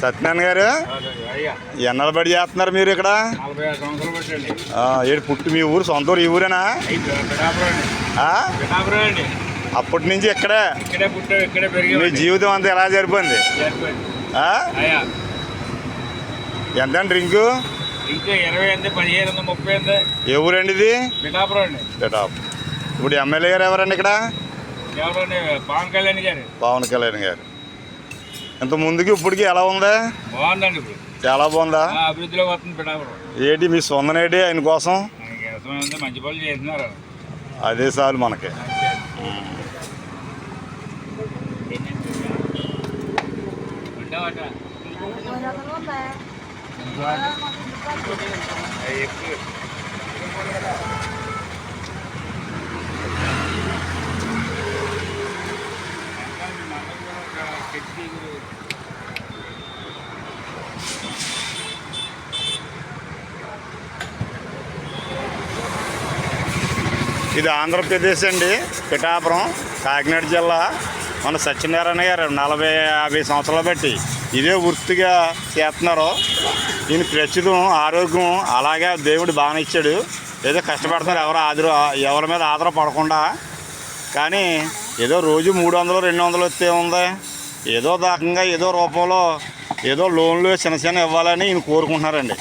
సత్యనారాయణ గారు ఎన్నాళ్ళు బడి చేస్తున్నారు మీరు ఇక్కడ? ఏడు పుట్టి మీ ఊరు, సొంత ఊరు ఈ ఊరేనా? అప్పటి నుంచి ఇక్కడే మీ జీవితం అంతా ఎలా జరిపోయింది? ఎంత డ్రింకు? ఏ ఊరండి ఇది? పిఠాపురం. ఇప్పుడు ఎమ్మెల్యే గారు ఎవరండి ఇక్కడ? పవన్ కళ్యాణ్ గారు. ఇంత ముందుకి ఇప్పటికి ఎలా ఉందా? బాగుందండి. చాలా బాగుందా? అభివృద్ధిలో వస్తుంది పిఠాపురం. ఏంటి మీ సొందనేటి ఆయన కోసం? మంచి పనులు చేస్తున్నారు. అదే చాలు మనకి. ఇది ఆంధ్రప్రదేశ్ అండి, పిఠాపురం, కాకినాడ జిల్లా. మన సత్యనారాయణ గారు 40-50 సంవత్సరాలు బట్టి ఇదే వృత్తిగా చేస్తున్నారు. ఈయన ప్రస్తుతం ఆరోగ్యం అలాగే దేవుడు బాగానే ఇచ్చాడు. ఏదో కష్టపడుతున్నారు, ఎవరి మీద ఆధారపడకుండా. కానీ ఏదో రోజు 300-200 వస్తే ఉంది, ఏదో దాకంగా ఏదో రూపంలో ఏదో లోన్లు చిన్న ఇవ్వాలని ఈయన కోరుకుంటున్నారండి.